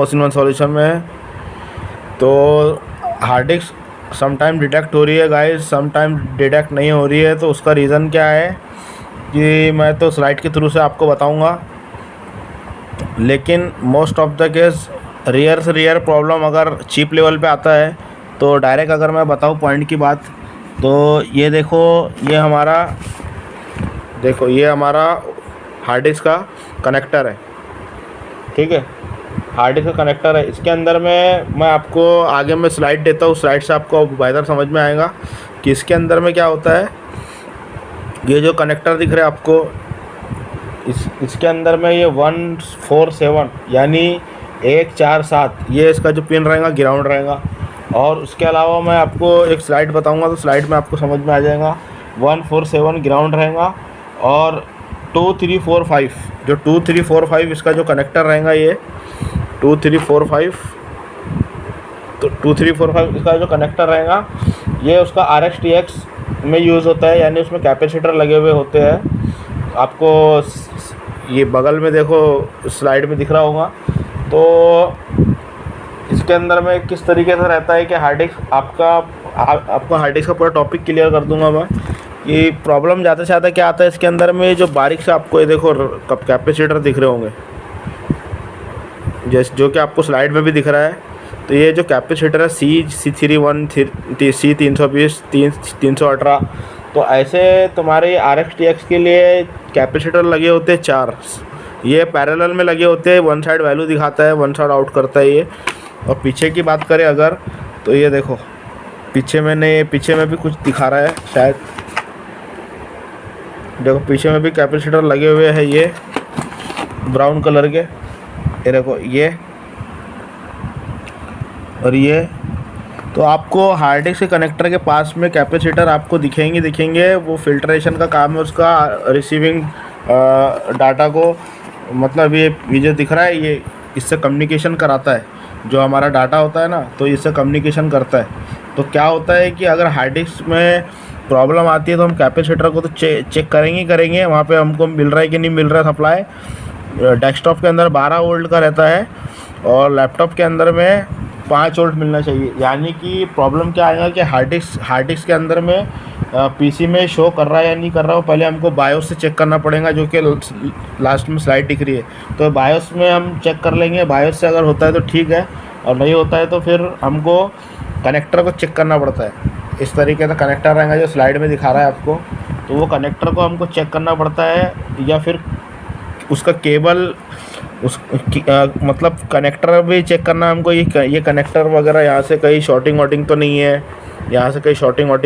Motion one solution में है। तो हार्ड डिस्क समटाइम डिटेक्ट हो रही है गाइस, समटाइम डिटेक्ट नहीं हो रही है। तो उसका रीज़न क्या है कि मैं तो स्लाइड के थ्रू से आपको बताऊंगा, लेकिन most of the case rare से रेयर प्रॉब्लम अगर चीप लेवल पे आता है तो डायरेक्ट अगर मैं बताऊं पॉइंट की बात, तो ये देखो, ये हमारा हार्ड डिस्क का कनेक्टर है, ठीक है। हार्ड डिस्क का कनेक्टर है, इसके अंदर में मैं आपको आगे में स्लाइड देता हूँ, स्लाइड से आपको बेहतर समझ में आएगा कि इसके अंदर में क्या होता है। ये जो कनेक्टर दिख रहा है आपको, इसके अंदर में ये 147 यानी 147 ये इसका जो पिन रहेगा ग्राउंड रहेगा। और उसके अलावा मैं आपको एक स्लाइड बताऊंगा तो स्लाइड में आपको समझ में आ जाएगा। 147 ग्राउंड रहेगा और 2345 जो 2345 इसका जो कनेक्टर रहेगा, ये 2345, तो 2345 इसका जो कनेक्टर रहेगा ये उसका RxTx में यूज़ होता है, यानी उसमें कैपेसिटर लगे हुए होते हैं। आपको ये बगल में देखो स्लाइड में दिख रहा होगा। तो इसके अंदर में किस तरीके से रहता है कि हार्ड डिस्क आपका हार्ड डिस्क का पूरा टॉपिक क्लियर कर दूंगा मैं। ये प्रॉब्लम ज़्यादा से ज़्यादा क्या आता है इसके अंदर में, जो बारीक से आपको ये देखो कैपेसिटर दिख रहे होंगे, जैसे जो कि आपको स्लाइड में भी दिख रहा है। तो ये जो कैपेसिटर है C31 C320 318, तो ऐसे तुम्हारे RxTx के लिए कैपेसिटर लगे होते हैं 4। ये पैरेलल में लगे होते हैं, वन साइड वैल्यू दिखाता है, वन साइड आउट करता है ये। और पीछे की बात करें अगर, तो ये देखो पीछे में भी कुछ दिखा रहा है शायद, देखो पीछे में भी कैपेसिटर लगे हुए हैं ये ब्राउन कलर के, ये देखो ये और ये। तो आपको हार्ड डिस्क के कनेक्टर के पास में कैपेसिटर आपको दिखेंगे। वो फिल्ट्रेशन का काम है उसका, रिसीविंग डाटा को, मतलब ये जो दिख रहा है ये इससे कम्युनिकेशन कराता है। जो हमारा डाटा होता है ना, तो इससे कम्युनिकेशन करता है। तो क्या होता है कि अगर हार्ड डिस्क में प्रॉब्लम आती है तो हम कैपेसिटर को तो चेक करेंगे वहाँ पे हमको मिल रहा है कि नहीं मिल रहा है सप्लाई। डेस्कटॉप के अंदर 12 वोल्ट का रहता है और लैपटॉप के अंदर में 5 वोल्ट मिलना चाहिए। यानी कि प्रॉब्लम क्या आएगा कि हार्ड डिस्क के अंदर में पीसी में शो कर रहा है या नहीं कर रहा हो, पहले हमको बायोस से चेक करना पड़ेगा, जो कि लास्ट में स्लाइड दिख रही है। तो बायोस में हम चेक कर लेंगे, बायोस से अगर होता है तो ठीक है, और नहीं होता है तो फिर हमको कनेक्टर को चेक करना पड़ता है। इस तरीके का कनेक्टर रहेगा जो स्लाइड में दिखा रहा है आपको, तो वो कनेक्टर को हमको चेक करना पड़ता है, या फिर उसका केबल मतलब कनेक्टर भी चेक करना हमको। ये कनेक्टर वगैरह यहाँ से कहीं शॉर्टिंग तो नहीं है,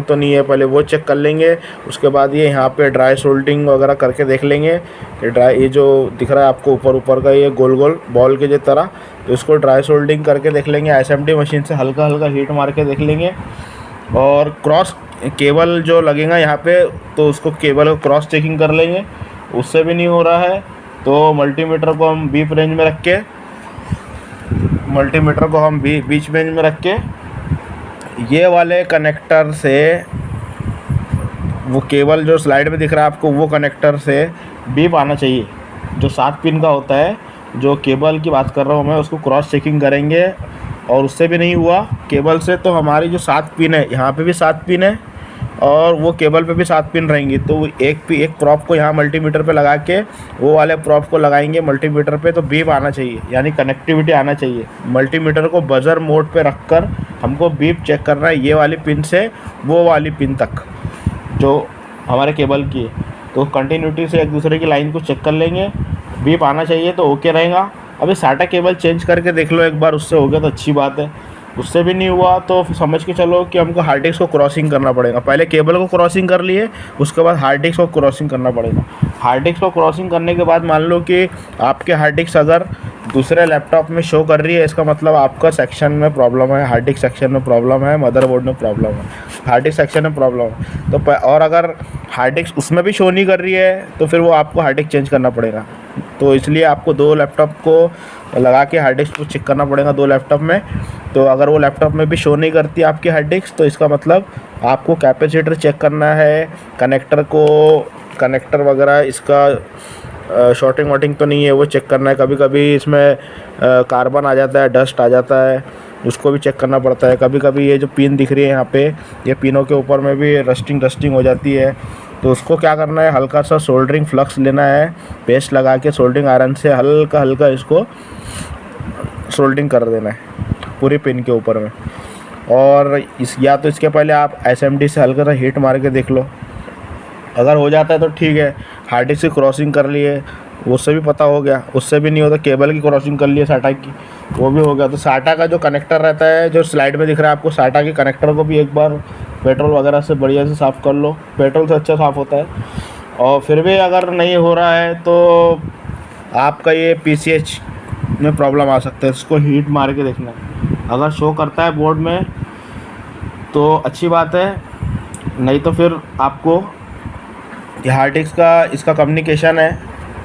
तो नहीं है, पहले वो चेक कर लेंगे। उसके बाद ये यहाँ पे ड्राई सोल्डिंग वगैरह करके देख लेंगे कि ये जो दिख रहा है आपको ऊपर का ये गोल बॉल के जिस तरह, तो इसको ड्राई सोल्डिंग करके देख लेंगे। SMT मशीन से हल्का हीट मार के देख लेंगे। और क्रॉस केबल जो लगेगा यहाँ पे, तो उसको केबल को क्रॉस चेकिंग कर लेंगे। उससे भी नहीं हो रहा है तो मल्टीमीटर को हम बीच रेंज में रख के ये वाले कनेक्टर से, वो केबल जो स्लाइड में दिख रहा है आपको, वो कनेक्टर से बीप आना चाहिए। जो 7 पिन का होता है, जो केबल की बात कर रहा हूँ मैं, उसको क्रॉस चेकिंग करेंगे। और उससे भी नहीं हुआ केबल से, तो हमारी जो 7 पिन है, यहाँ पे भी 7 पिन है और वो केबल पे भी 7 पिन रहेंगी। तो एक प्रॉप को यहाँ मल्टीमीटर पे लगा के वो वाले प्रॉप को लगाएंगे मल्टीमीटर पे, तो बीप आना चाहिए, यानी कनेक्टिविटी आना चाहिए। मल्टीमीटर को बजर मोड पे रखकर हमको बीप चेक करना है, ये वाली पिन से वो वाली पिन तक जो हमारे केबल की है। तो कंटिन्यूटी से एक दूसरे की लाइन को चेक कर लेंगे, बीप आना चाहिए तो ओके रहेगा। अभी साटा केबल चेंज करके देख लो एक बार, उससे हो गया तो अच्छी बात है। उससे भी नहीं हुआ तो समझ के चलो कि हमको हार्ड डिस्क को क्रॉसिंग करना पड़ेगा। पहले केबल को क्रॉसिंग कर लिए, उसके बाद हार्ड डिस्क को क्रॉसिंग करना पड़ेगा। हार्ड डिस्क को क्रॉसिंग करने के बाद मान लो कि आपके हार्ड डिस्क अगर दूसरे लैपटॉप में शो कर रही है, इसका मतलब आपका सेक्शन में प्रॉब्लम है, हार्ड डिस्क सेक्शन में प्रॉब्लम है, मदरबोर्ड में प्रॉब्लम है, हार्ड डिस्क सेक्शन में प्रॉब्लम है। तो और अगर हार्ड डिस्क उसमें भी शो नहीं कर रही है तो फिर वो आपको हार्ड डिस्क चेंज करना पड़ेगा। तो इसलिए आपको 2 लैपटॉप को लगा के हार्ड डिस्क को चेक करना पड़ेगा 2 लैपटॉप में। तो अगर वो लैपटॉप में भी शो नहीं करती आपकी हार्ड डिस्क, तो इसका मतलब आपको कैपेसिटर चेक करना है, कनेक्टर वगैरह इसका शॉर्टिंग वॉटिंग तो नहीं है वो चेक करना है। कभी कभी इसमें कार्बन आ जाता है, डस्ट आ जाता है, उसको भी चेक करना पड़ता है। कभी कभी ये जो पिन दिख रही है यहाँ पे, ये पिनों के ऊपर में भी रस्टिंग हो जाती है। तो उसको क्या करना है, हल्का सा सोल्डरिंग फ्लक्स लेना है, पेस्ट लगा के सोल्डरिंग आयरन से हल्का हल्का इसको सोल्डरिंग कर देना है पूरी पिन के ऊपर में। और या तो इसके पहले आप SMD से हल्का सा हीट मार के देख लो, अगर हो जाता है तो ठीक है। हार्ड डिस्क की क्रॉसिंग कर लिए, उससे भी पता हो गया। उससे भी नहीं होता, केबल की क्रॉसिंग कर लिए SATA की, वो भी हो गया। तो SATA का जो कनेक्टर रहता है, जो स्लाइड में दिख रहा है आपको, SATA के कनेक्टर को भी एक बार पेट्रोल वगैरह से बढ़िया से साफ़ कर लो। पेट्रोल से अच्छा साफ़ होता है। और फिर भी अगर नहीं हो रहा है तो आपका ये PCH में प्रॉब्लम आ सकता है। इसको हीट मार के देखना, अगर शो करता है बोर्ड में तो अच्छी बात है, नहीं तो फिर आपको ये हार्ड डिस्क का इसका कम्युनिकेशन है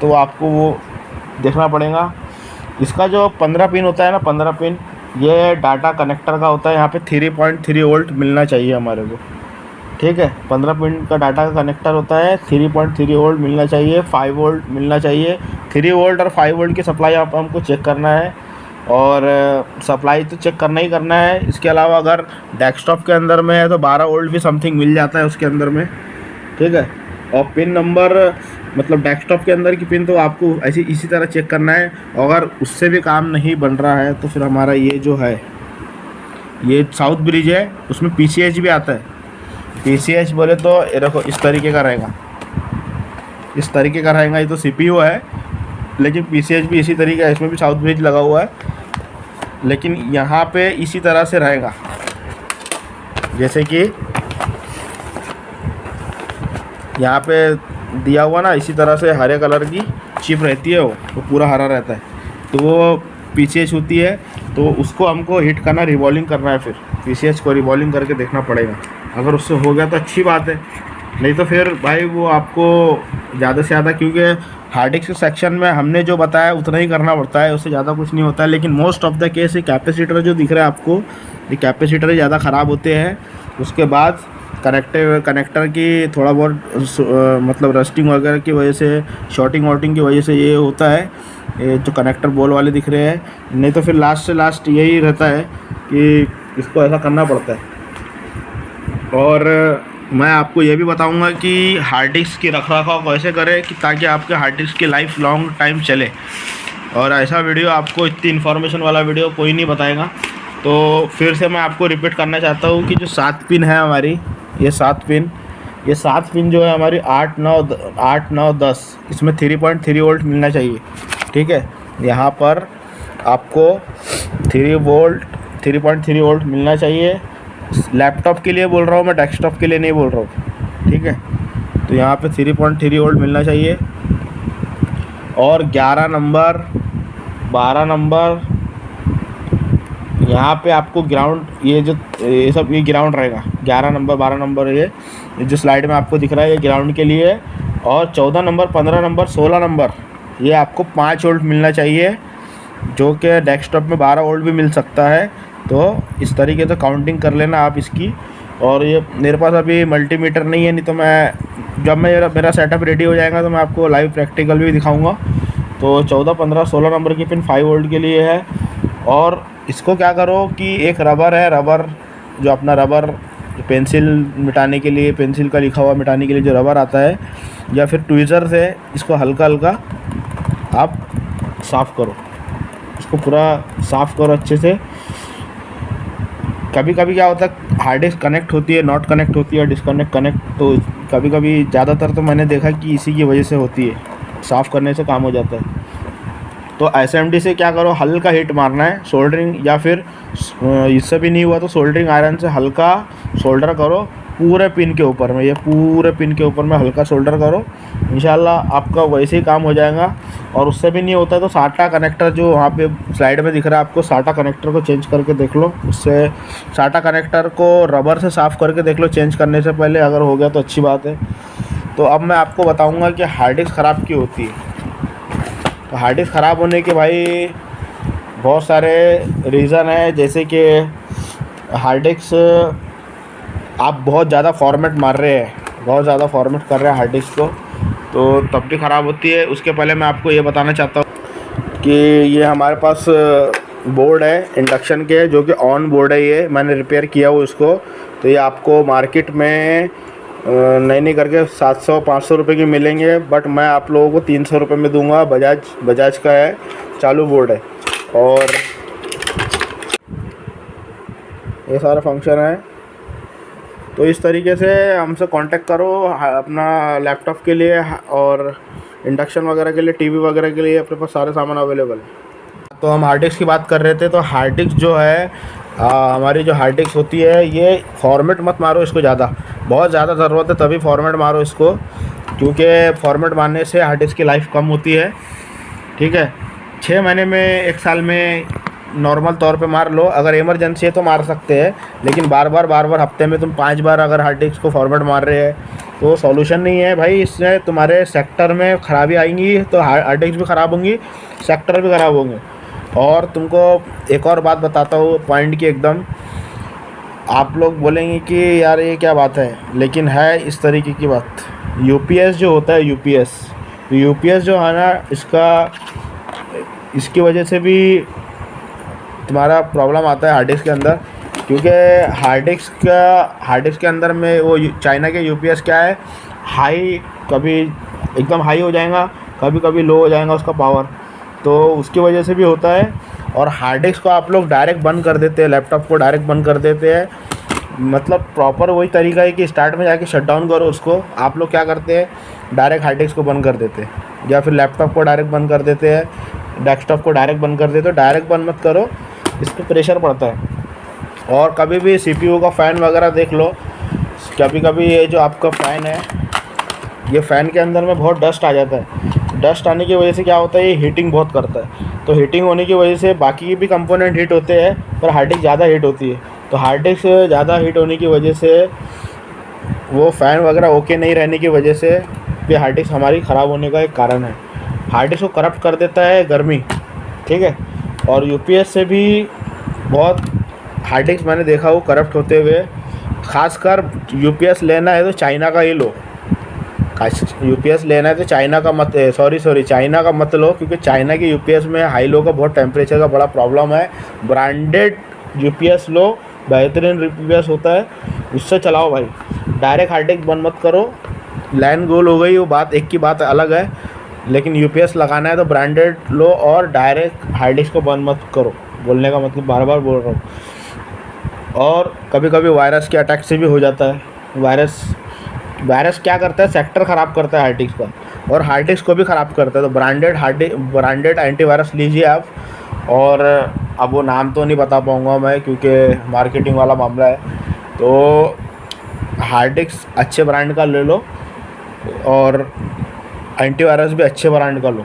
तो आपको वो देखना पड़ेगा। इसका जो 15 पिन होता है ना, 15 पिन, ये डाटा कनेक्टर का होता है। यहाँ पे 3.3 वोल्ट मिलना चाहिए हमारे को, ठीक है। 15 पिन का डाटा का कनेक्टर होता है, 3.3 वोल्ट मिलना चाहिए, 5 वोल्ट मिलना चाहिए। 3 वोल्ट और 5 वोल्ट की सप्लाई यहाँ पर हमको चेक करना है, और सप्लाई तो चेक करना ही करना है। इसके अलावा अगर डेस्कटॉप के अंदर में है तो 12 वोल्ट भी समथिंग मिल जाता है उसके अंदर में, ठीक है। और पिन नंबर, मतलब डेस्कटॉप के अंदर की पिन तो आपको ऐसे इसी तरह चेक करना है। अगर उससे भी काम नहीं बन रहा है तो फिर हमारा ये जो है, ये साउथ ब्रिज है, उसमें PCH भी आता है। PCH बोले तो ये देखो इस तरीके का रहेगा, इस तरीके का रहेगा। ये तो CPU है, लेकिन PCH भी इसी तरीके का है। इसमें भी साउथ ब्रिज लगा हुआ है, लेकिन यहाँ पे इसी तरह से रहेगा। जैसे कि यहाँ पे दिया हुआ ना, इसी तरह से हरे कलर की चिप रहती है, वो पूरा हरा रहता है, तो वो PCH होती है। तो उसको हमको हिट करना, रिवॉल्विंग करना है। फिर PCH को रिवॉल्विंग करके देखना पड़ेगा। अगर उससे हो गया तो अच्छी बात है, नहीं तो फिर भाई वो आपको ज़्यादा से ज़्यादा, क्योंकि हार्ड डिस्क सेक्शन में हमने जो बताया उतना ही करना पड़ता है, उससे ज़्यादा कुछ नहीं होता है। लेकिन मोस्ट ऑफ द केस ये कैपेसिटर जो दिख रहा है आपको, ये कैपेसिटर ही ज़्यादा ख़राब होते हैं। उसके बाद कनेक्टर की थोड़ा बहुत मतलब रस्टिंग वगैरह की वजह से, शॉर्टिंग वॉटिंग की वजह से ये होता है, ये जो कनेक्टर बॉल वाले दिख रहे हैं। नहीं तो फिर लास्ट से लास्ट यही रहता है कि इसको ऐसा करना पड़ता है। और मैं आपको ये भी बताऊंगा कि हार्ड डिस्क की रखरखाव कैसे करें कि ताकि आपके हार्ड डिस्क की लाइफ लॉन्ग टाइम चले। और ऐसा वीडियो आपको, इतनी इन्फॉर्मेशन वाला वीडियो कोई नहीं बताएगा। तो फिर से मैं आपको रिपीट करना चाहता हूँ कि जो 7 पिन है हमारी, ये 7 पिन जो है हमारी 8, 9, 10, इसमें 3.3 वोल्ट मिलना चाहिए, ठीक है। यहाँ पर आपको 3.3 वोल्ट मिलना चाहिए। लैपटॉप के लिए बोल रहा हूँ मैं, डेस्कटॉप के लिए नहीं बोल रहा हूँ, ठीक है। तो यहाँ पे 3.3 वोल्ट मिलना चाहिए। और 11 नंबर, 12 नंबर, यहाँ पे आपको ग्राउंड, ये सब ये ग्राउंड रहेगा। 11 नंबर, 12 नंबर, ये जो स्लाइड में आपको दिख रहा है ये ग्राउंड के लिए है। और 14 नंबर, 15 नंबर, 16 नंबर, ये आपको 5 वोल्ट मिलना चाहिए, जो कि डेस्कटॉप में 12 वोल्ट भी मिल सकता है। तो इस तरीके से काउंटिंग कर लेना आप इसकी। और ये मेरे पास अभी मल्टीमीटर नहीं है, नहीं तो मैं जब मेरा सेटअप रेडी हो जाएगा तो मैं आपको लाइव प्रैक्टिकल भी दिखाऊंगा। तो 14, 15, 16 नंबर की पिन 5 वोल्ट के लिए है। और इसको क्या करो कि एक रबर है, रबर जो अपना रबर पेंसिल मिटाने के लिए, पेंसिल का लिखा हुआ मिटाने के लिए जो रबर आता है, या फिर ट्वीज़र से इसको हल्का हल्का आप साफ़ करो, इसको पूरा साफ़ करो अच्छे से। कभी कभी क्या होता है, हार्ड डिस्क कनेक्ट होती है, नॉट कनेक्ट होती है, डिस्कनेक्ट कनेक्ट, तो कभी कभी ज़्यादातर तो मैंने देखा कि इसी की वजह से होती है, साफ़ करने से काम हो जाता है। तो SMD से क्या करो, हल्का हिट मारना है सोल्डरिंग, या फिर इससे भी नहीं हुआ तो सोल्डरिंग आयरन से हल्का सोल्डर करो पूरे पिन के ऊपर में, ये पूरे पिन के ऊपर में हल्का सोल्डर करो, इंशाल्लाह आपका वैसे ही काम हो जाएगा। और उससे भी नहीं होता तो SATA कनेक्टर जो वहाँ पे स्लाइड में दिख रहा है आपको, SATA कनेक्टर को चेंज करके देख लो। उससे SATA कनेक्टर को रबर से साफ़ करके देख लो चेंज करने से पहले, अगर हो गया तो अच्छी बात है। तो अब मैं आपको बताऊँगा कि हार्ड डिस्क ख़राब क्यों होती है। तो हार्ड डिस्क ख़राब होने के भाई बहुत सारे रीज़न है, जैसे कि हार्ड डिस्क आप बहुत ज़्यादा फॉर्मेट मार रहे हैं, बहुत ज़्यादा फॉर्मेट कर रहे हैं हार्ड डिस्क को, तो तब भी ख़राब होती है। उसके पहले मैं आपको ये बताना चाहता हूँ कि ये हमारे पास बोर्ड है इंडक्शन के, जो कि ऑन बोर्ड है। ये मैंने रिपेयर किया हुआ इसको। तो ये आपको मार्केट में नहीं करके 700-500 रुपये की मिलेंगे, बट मैं आप लोगों को 300 रुपये में दूंगा। बजाज का है, चालू बोर्ड है। और ये सारा फंक्शन है। तो इस तरीके से हमसे कांटेक्ट करो अपना लैपटॉप के लिए और इंडक्शन वगैरह के लिए, टीवी वगैरह के लिए अपने पास सारे सामान अवेलेबल है। तो हम हार्ड डिस्क की बात कर रहे थे। तो हार्ड डिस्क जो है हमारी जो हार्ड डिस्क होती है, ये फॉर्मेट मत मारो इसको ज़्यादा, बहुत ज़्यादा ज़रूरत है तभी फॉर्मेट मारो इसको, क्योंकि फॉर्मेट मारने से हार्ड डिस्क की लाइफ कम होती है। ठीक है, 6 महीने में 1 साल में नॉर्मल तौर पे मार लो। अगर इमरजेंसी है तो मार सकते हैं, लेकिन बार बार हफ्ते में तुम 5 बार अगर हार्ड डिस्क को फॉर्मेट मार रहे हैं तो सॉल्यूशन नहीं है भाई। इससे तुम्हारे सेक्टर में ख़राबी आएंगी, तो हार्ड डिस्क भी ख़राब होंगी, सेक्टर भी ख़राब होंगे। और तुमको एक और बात बताता हूँ पॉइंट की एकदम, आप लोग बोलेंगे कि यार ये क्या बात है, लेकिन है इस तरीके की बात। यूपीएस जो होता है, यूपीएस जो है ना, इसकी वजह से भी तुम्हारा प्रॉब्लम आता है हार्ड डिस्क के अंदर। क्योंकि हार्ड डिस्क के अंदर में वो चाइना के यूपीएस क्या है, हाई, कभी एकदम हाई हो जाएगा, कभी कभी लो हो जाएगा उसका पावर, तो उसकी वजह से भी होता है। और हार्ड डिस्क को आप लोग डायरेक्ट बंद कर देते हैं, लैपटॉप को डायरेक्ट बंद कर देते हैं। मतलब प्रॉपर वही तरीका है कि स्टार्ट में जाके शट डाउन करो उसको। आप लोग क्या करते हैं, डायरेक्ट हार्ड डिस्क को बंद कर देते हैं, या फिर लैपटॉप को डायरेक्ट बंद कर देते हैं, डेस्कटॉप को डायरेक्ट बंद कर देते हो। डायरेक्ट बंद मत करो, इस पर प्रेशर पड़ता है। और कभी भी सीपीयू का फ़ैन वगैरह देख लो, कभी कभी ये जो आपका फ़ैन है, ये फ़ैन के अंदर में बहुत डस्ट आ जाता है। डस्ट आने की वजह से क्या होता है, ये हीटिंग बहुत करता है। तो हीटिंग होने की वजह से बाकी भी कंपोनेंट हीट होते हैं, पर हार्ड डिस्क ज़्यादा हीट होती है। तो हार्ड डिस्क ज़्यादा हीट होने की वजह से, वो फ़ैन वगैरह ओके नहीं रहने की वजह से भी हार्ड डिस्क हमारी ख़राब होने का एक कारण है। हार्ड डिस्क को करप्ट कर देता है गर्मी, ठीक है। और यूपीएस से भी बहुत हार्ड डिस्क मैंने देखा वो करप्ट होते हुए। खासकर यूपीएस लेना है तो चाइना का ही लो, यूपीएस लेना है तो चाइना का मत चाइना का मत लो, क्योंकि चाइना के यूपीएस में हाई लो का बहुत टेम्परेचर का बड़ा प्रॉब्लम है। ब्रांडेड यूपीएस लो, बेहतरीन यूपीएस होता है, उससे चलाओ भाई। डायरेक्ट हार्ड डिस्क बंद मत करो, लाइन गोल हो गई वो बात, एक की बात अलग है, लेकिन यूपीएस लगाना है तो ब्रांडेड लो और डायरेक्ट हार्ड डिस्क को बंद मत करो। बोलने का मतलब बार बार बोल रहा हूँ। और कभी कभी वायरस के अटैक से भी हो जाता है। वायरस क्या करता है, सेक्टर ख़राब करता है हार्ड डिस्क का, और हार्ड डिस्क को भी ख़राब करता है। तो ब्रांडेड एंटीवायरस लीजिए आप। और अब वो नाम तो नहीं बता पाऊँगा मैं, क्योंकि मार्केटिंग वाला मामला है। तो हार्ड डिस्क अच्छे ब्रांड का ले लो और एंटीवायरस भी अच्छे ब्रांड का लो।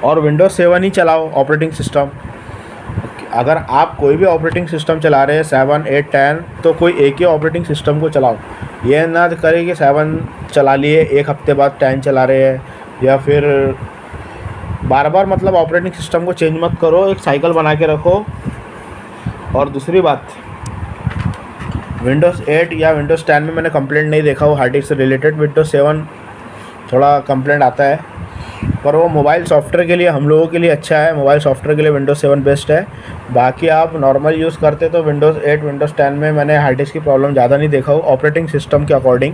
और विंडोज़ 7 ही चलाओ ऑपरेटिंग सिस्टम। अगर आप कोई भी ऑपरेटिंग सिस्टम चला रहे हैं 7, 8, 10, तो कोई एक ही ऑपरेटिंग सिस्टम को चलाओ। ये ना करें कि 7 चला लिए, एक हफ्ते बाद 10 चला रहे हैं, या फिर बार बार मतलब ऑपरेटिंग सिस्टम को चेंज मत करो, एक साइकिल बना के रखो। और दूसरी बात, विंडोज़ 8 या विंडोज़ 10 में मैंने कंप्लेंट नहीं देखा वो हार्ड डिस्क से रिलेटेड। विंडोज़ 7 थोड़ा कंप्लेंट आता है, पर वो मोबाइल सॉफ्टवेयर के लिए, हम लोगों के लिए अच्छा है। मोबाइल सॉफ्टवेयर के लिए विंडोज़ 7 बेस्ट है। बाकी आप नॉर्मल यूज़ करते तो विंडोज़ 8, विंडोज़ 10 में मैंने हार्ड डिस्क की प्रॉब्लम ज़्यादा नहीं देखा हो ऑपरेटिंग सिस्टम के अकॉर्डिंग।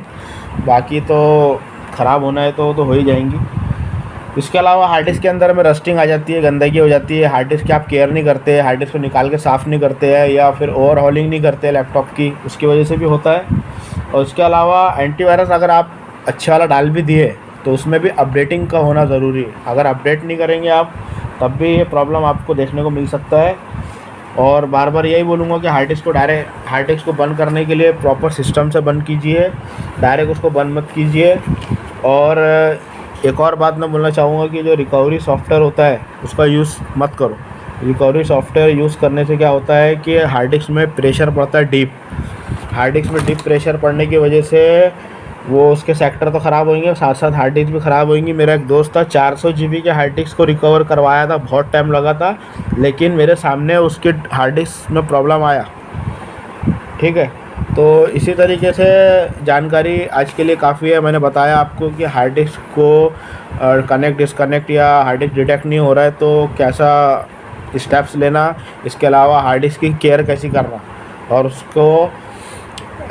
बाकी तो ख़राब होना है तो हो ही जाएंगी। इसके अलावा हार्ड डिस्क के अंदर में रस्टिंग आ जाती है, गंदगी हो जाती है। हार्ड डिस्क की आप केयर नहीं करते, हार्ड डिस्क को निकाल के साफ़ नहीं करते हैं, या फिर ओवरहॉलिंग नहीं करते लैपटॉप की, उसकी वजह से भी होता है। और इसके अलावा एंटीवायरस अगर आप अच्छा वाला डाल भी दिए तो उसमें भी अपडेटिंग का होना ज़रूरी है। अगर अपडेट नहीं करेंगे आप, तब भी ये प्रॉब्लम आपको देखने को मिल सकता है। और बार बार यही बोलूँगा कि हार्ड डिस्क को बंद करने के लिए प्रॉपर सिस्टम से बंद कीजिए, डायरेक्ट उसको बंद मत कीजिए। और एक और बात मैं बोलना चाहूँगा कि जो रिकवरी सॉफ्टवेयर होता है उसका यूज़ मत करो। रिकवरी सॉफ्टवेयर यूज़ करने से क्या होता है कि हार्ड डिस्क में प्रेशर पड़ता है डीप। हार्ड डिस्क में डीप प्रेशर पड़ने की वजह से वो उसके सेक्टर तो ख़राब होंगे, साथ साथ हार्ड डिस्क भी ख़राब होंगी। मेरा एक दोस्त था, 400 GB के हार्ड डिस्क को रिकवर करवाया था, बहुत टाइम लगा था, लेकिन मेरे सामने उसके हार्ड डिस्क में प्रॉब्लम आया, ठीक है। तो इसी तरीके से जानकारी आज के लिए काफ़ी है। मैंने बताया आपको कि हार्ड डिस्क को कनेक्ट डिस्कनेक्ट या हार्ड डिस्क डिटेक्ट नहीं हो रहा है तो कैसा स्टेप्स लेना, इसके अलावा हार्ड डिस्क की केयर कैसी करना, और उसको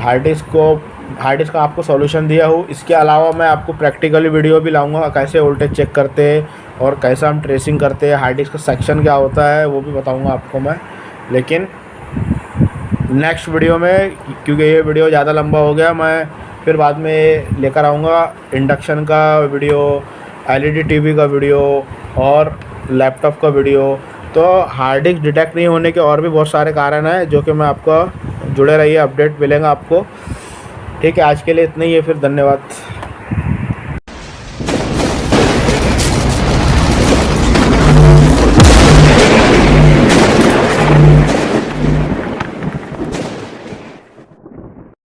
हार्ड डिस्क का आपको सॉल्यूशन दिया हूँ। इसके अलावा मैं आपको प्रैक्टिकली वीडियो भी लाऊंगा, कैसे वोल्टेज चेक करते हैं और कैसा हम ट्रेसिंग करते हैं, हार्ड डिस्क का सेक्शन क्या होता है वो भी बताऊंगा आपको मैं, लेकिन नेक्स्ट वीडियो में, क्योंकि ये वीडियो ज़्यादा लंबा हो गया। मैं फिर बाद में लेकर आऊँगा इंडक्शन का वीडियो, एलईडी टीवी का वीडियो और लैपटॉप का वीडियो। तो हार्ड डिस्क डिटेक्ट नहीं होने के और भी बहुत सारे कारण हैं जो कि मैं आपको जुड़े रहिए, अपडेट मिलेगा आपको। ठीक है, आज के लिए इतना ही है, फिर धन्यवाद।